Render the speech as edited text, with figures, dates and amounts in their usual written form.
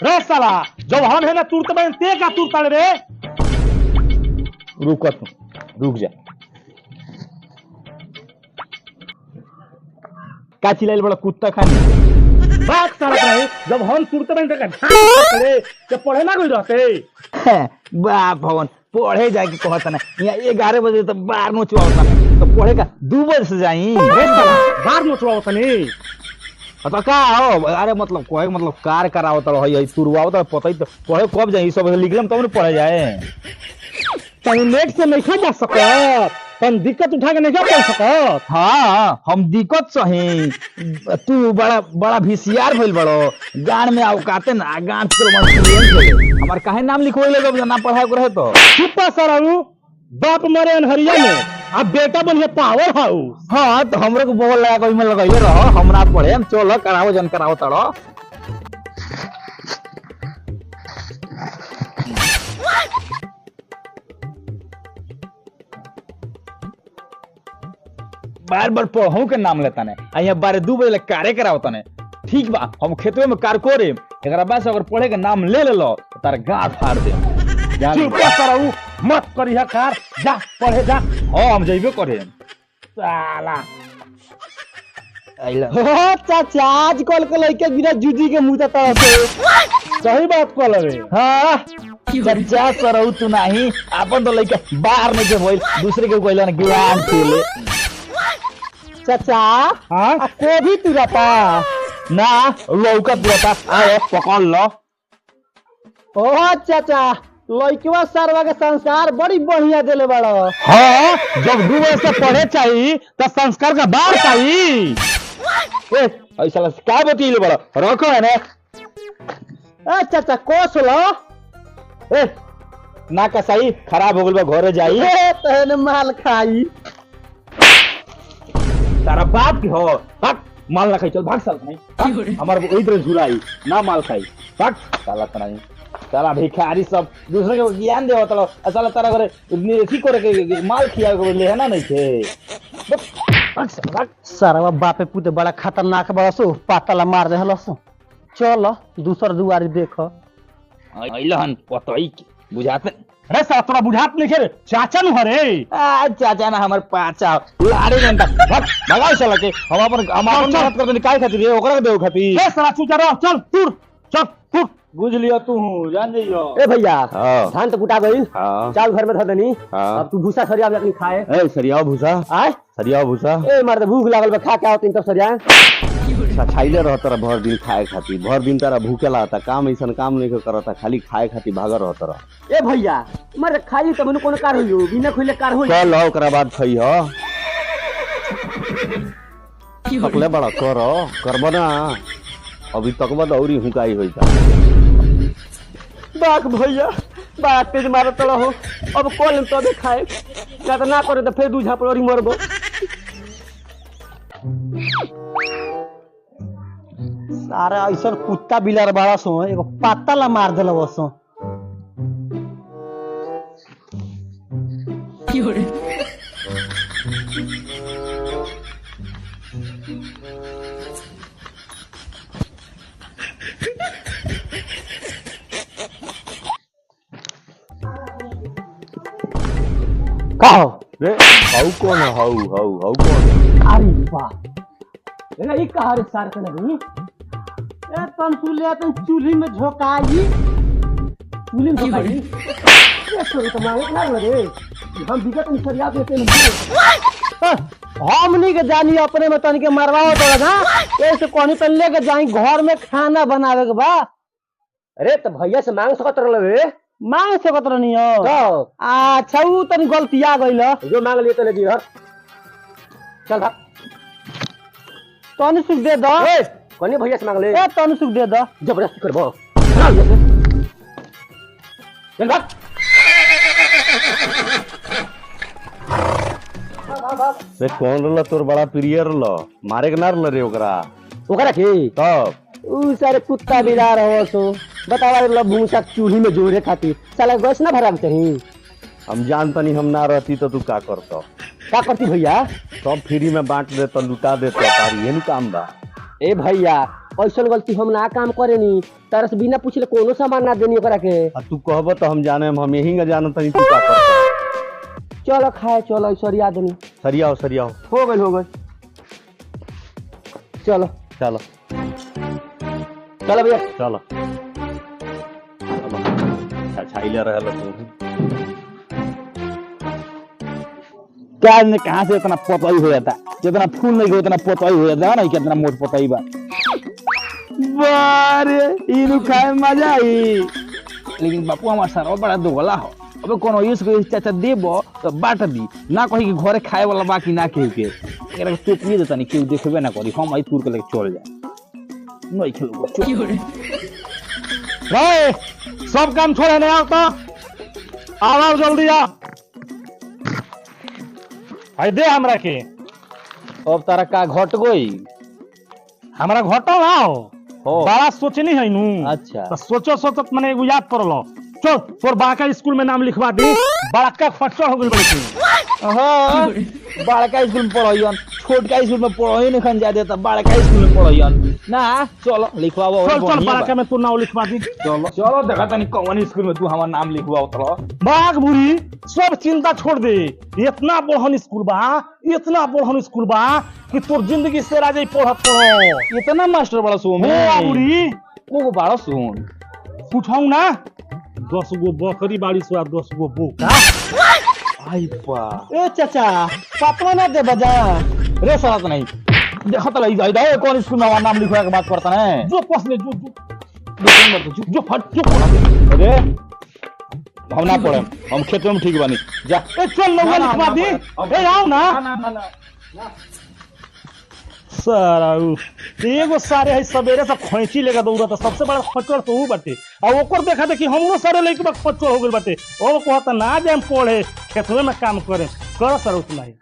रे साला जब हम है ना तुरते बन ते का तुरता रे। रुक तू, रुक जा। का चिल्लाइल बड़ा कुत्ता खाने बात साला रहे जब हम तुरते बन रे तो पढ़े ना कोई रहते। बाप भवन पढ़े जाके कहता ना यहाँ 11 बजे तो बाहर नोचवाता ना तो पढ़े का 2 बजे से जाई। रे साला बाहर नोचवाता नहीं तो का हो अरे मतलब कोई मतलब कार करावत रही तुरवावत पता ही तो पढ़े कब जाई सब लिखलम तब न पढ़े जाए। तनी लेट से नहीं जा सकत तन दिक्कत उठा के नहीं जा पढ़ सकत। हाँ हम दिक्कत सही तू बड़ा बड़ा भिसियार भइल बड़ो गान में औकाते ना गान हमार काहे नाम लिखवाइले जब ना पढ़ाए को रहे तो चुप सराऊ बाप मरे अनहरिया में अब बेटा बनिए पावर हाउस। हाँ तो हमरे को बोल लगा कोई में लगाइले रहो हमरा पढ़े हम चलो कराओ जन कराओ तड़ो। बार बार पढ़ू के नाम लेता ने यहाँ 2 बजे कारे करावता ने ठीक बा हम खेतवे में कार कोरे एकरा बाद से अगर पढ़े के नाम ले लो तो तार गांठ फाड़ दे। चुप सराऊ मत करिया कार जा पढ़े जा। हाँ हम जइबे करे साला आइला हो चाचा आजकल के लड़के बिना जूजी के मुंह तक सही बात कह रे। हाँ चर्चा सरऊ तू नहीं अपन तो लइका बाहर नहीं के होइल दूसरे के कोइला ने ज्ञान ले चाचा हाँ को भी तुरता ना लौका तुरता आए पकड़ लो। ओ चाचा लड़कवा सरवा के संस्कार बड़ी बढ़िया देले बड़ा। हाँ जब 2 बजे से पढ़े चाहिए तो संस्कार का बार चाहिए। ऐसा क्या बतीले बड़ा रखो है ना चाचा कोस लो ना कसाई खराब हो गल घरे जाई तहन माल खाई तारा बाप की हो भाग माल ना खाई चल भाग साल नहीं हमार इधर झुलाई ना माल खाई भाग साला तनाई साला भिखारी सब दूसरे के ज्ञान देवत लो साला तारा करे एथी करे के माल खिया के ले है ना नहीं थे भाग सरवा बापे पुते बड़ा खतरनाक बसो पातला मार दे हलसो चल दूसर दुआरी देख अइलहन पतई बुझाते अरे साला तोरा बुझात नहीं रे चाचा नु हरे आ चाचा ना हमर पाचा लाड़ी घंटा भगाओ चल के हम अपन मेहनत कर देनी काय खातिर रे ओकरा के देव खातिर ए साला तू जा चल तुर चल तुर बुझ लियो तू जान जइयो। ए भैया धान तो कुटा गई चाल घर में धर देनी अब तू भूसा सरिया अपनी खाए ए सरियाओ भूसा आय सरियाओ भूसा ए मार दे भूख लागल बा खा के आवत तो सरिया छाइले रहत रह भर दिन खाए खातिर भर दिन तारा भूखे लागता काम ऐसन काम नहीं करता खाली खाए खातिर भागर रहत रह। ए भैया मार खाई तब न कोनो कार होइयो बिना खइले कार होई चल ओकरा बाद खई हो सकले बड़ा करो करबो ना अभी तक बाद औरी हुकाई होइता बाक भैया बात तेज मारत रहो अब कॉल तबे खाए ना तो ना करे तो फिर दू झापड़ी मरबो। सारा ऐसा कुत्ता बिलार बड़ा सो एगो पाता ला मार देला बसो कहो रे हाउ कौन हाउ हाउ हाउ कौन अरे वाह एला ई कहा रे सार के नहीं ए तन सुले तन चूल्ही में झोकाई चूल्ही में झोकाई ये तो तुम्हारे ना रे हम बिगत में सरिया देते नहीं हमनी के जानी अपने में तन के मरवाओ तो ना ऐसे कोनी तन लेके जाई घर में खाना बनावे के बा। अरे तो भैया से मांग सकत रहल रे मांग सकत रहनी हो तो अच्छा उ तन गलती आ गइल जो मांग लिए तो ले दी चल भाग तनी सुख दे दो ए कोनी भैया से मांग ले ए तनी सुख दे दो जबरदस्ती करबो चल भाग रे कौन रहल तोर बड़ा प्रिय रहल मारे के ना रहल रे ओकरा के तब उ सारे कुत्ता बिलार हो सो बतावा रे भूसा चूल्ही में जोड़े खातिर साला गैस ना भरा चाहिए हम जानता नहीं हम ना रहती तो तू का करता का करती भैया सब फ्री में बांट दे तो लुटा देता तारी ये काम बा ए भैया ऐसा गलती हम ना काम करे नी तारा से बिना पूछले कोनो सामान ना देनी ओकरा के। तू कहब तो हम जाने हम यही का जानत तनी तू का कर। चलो खाए चलो सरिया देनी। सरियाओ सरियाओ। हो गई चलो चलो चलो भैया चलो छाइले रहल तू। क्या ने कहां से इतना पोतई हो जाता, जितना फूल नहीं हो उतना पोतई हो जाता है ना, कितना मोट पोतई बा। बारे इनु खाए मजा आई। लेकिन बापू हमार सर बड़ा दोगला हो। अबे कोनो यूज के चाचा देबो तो बाट दी ना, कहि कि घरे खाए वाला बाकी ना केहू के एकरा के टोपिए देता नहीं, केहू देखबे ना करी, हम आई तुर के लेके चल जाए नहीं खेलबो। रे सब काम छोड़े नहीं आओ तो आओ जल्दी आ। आई दे हमरा के। अब तारा का घट गई, हमरा घटल आओ हो बड़ा सोचनी है नू। अच्छा तो सोचो सोचत मैंने एगो याद करलो। चल तोर बड़का स्कूल में नाम लिखवा दी। बड़का फच्चर हो गई बड़ी। हां बड़का स्कूल में पढ़ाइयन, छोटका स्कूल में पढ़ाई नहीं खन जा देता, बड़का स्कूल में पढ़ाइयन ना। चलो लिखवाओ। चल चल बड़का में तू नाम लिखवा दी। चलो चलो देखा तनी कौन स्कूल में तू हमार नाम लिखवाओ तो। बाघ बुरी सब चिंता छोड़ दे। इतना बड़हन स्कूल बा, इतना बड़हन स्कूल बा कि तोर जिंदगी से राजे पढ़त पढ़ो। इतना मास्टर बड़ा सो में बुरी को बड़ा सुन पूछाऊ ना 10 गो बकरी बाड़ी से 10 गो बोका। आई बा ए चाचा पापा ना दे बजा रे साला तो नहीं देखो तो लई जाए कौन स्कूल में हमार नाम लिखवा के बात करता है। जो पसले जो जो फट जो अरे हम ना पढ़े, हम खेत में ठीक बानी जा। ए चल लोग लिखवा दी। ए आओ ना सारा एगो सारे है सवेरे से खोइची लेकर दौड़ा था। सबसे बड़ा खच्चर तो वो बाटे। और ओकर देखा देखी हमरो सारे लेके खच्चर हो गइल बाटे। ओ कहता ना जे हम पढ़े खेतवे में काम करे कर सर उतना ही।